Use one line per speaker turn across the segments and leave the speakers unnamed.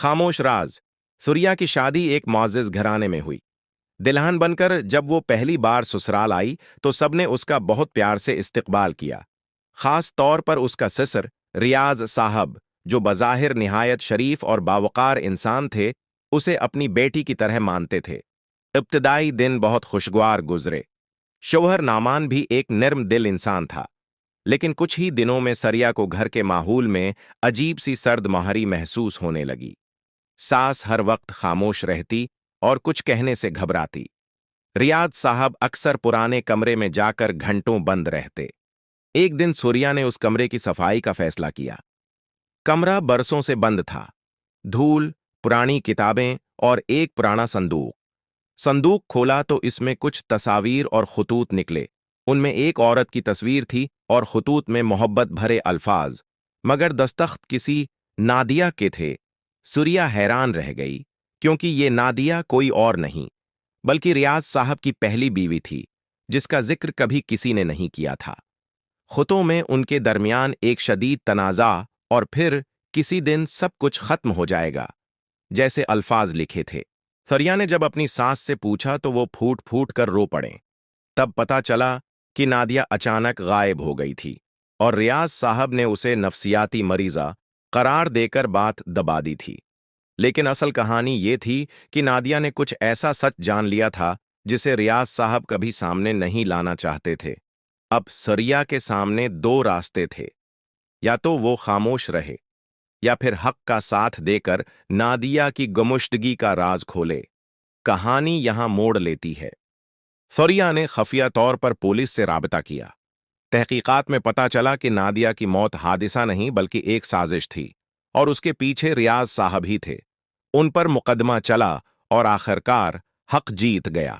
खामोश राज। सूर्या की शादी एक मुअज़्ज़ज़ घराने में हुई। दुल्हन बनकर जब वो पहली बार ससुराल आई तो सबने उसका बहुत प्यार से इस्तकबाल किया। खास तौर पर उसका ससुर रियाज साहब, जो बज़ाहिर निहायत शरीफ और बावकार इंसान थे, उसे अपनी बेटी की तरह मानते थे। इब्तदाई दिन बहुत खुशगवार गुजरे। शौहर नामान भी एक नर्म दिल इंसान था, लेकिन कुछ ही दिनों में सरिया को घर के माहौल में अजीब सी सर्द मोहरी महसूस होने लगी। सास हर वक्त खामोश रहती और कुछ कहने से घबराती। रियाज साहब अक्सर पुराने कमरे में जाकर घंटों बंद रहते। एक दिन सूर्या ने उस कमरे की सफाई का फैसला किया। कमरा बरसों से बंद था। धूल, पुरानी किताबें और एक पुराना संदूक। संदूक खोला तो इसमें कुछ तस्वीर और खतूत निकले। उनमें एक औरत की तस्वीर थी और खतूत में मोहब्बत भरे अल्फाज, मगर दस्तखत किसी नादिया के थे। सूर्या हैरान रह गई, क्योंकि ये नादिया कोई और नहीं बल्कि रियाज साहब की पहली बीवी थी, जिसका जिक्र कभी किसी ने नहीं किया था। खुतों में उनके दरमियान एक शदीद तनाज़ा और फिर किसी दिन सब कुछ खत्म हो जाएगा, जैसे अल्फाज लिखे थे। सूर्या ने जब अपनी सास से पूछा तो वो फूट फूट कर रो पड़े। तब पता चला कि नादिया अचानक गायब हो गई थी और रियाज साहब ने उसे नफ्सियाती मरीजा करार देकर बात दबा दी थी। लेकिन असल कहानी ये थी कि नादिया ने कुछ ऐसा सच जान लिया था जिसे रियाज साहब कभी सामने नहीं लाना चाहते थे। अब सूर्या के सामने दो रास्ते थे, या तो वो खामोश रहे या फिर हक का साथ देकर नादिया की गुमशुदगी का राज खोले। कहानी यहां मोड़ लेती है। सूर्या ने खफिया तौर पर पुलिस से राबता किया। तहकीकात में पता चला कि नादिया की मौत हादिसा नहीं बल्कि एक साजिश थी और उसके पीछे रियाज साहब ही थे। उन पर मुकदमा चला और आखिरकार हक जीत गया।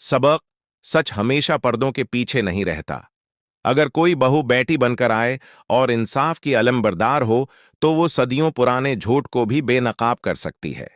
सबक: सच हमेशा पर्दों के पीछे नहीं रहता। अगर कोई बहू बेटी बनकर आए और इंसाफ की अलमबरदार हो तो वो सदियों पुराने झूठ को भी बेनकाब कर सकती है।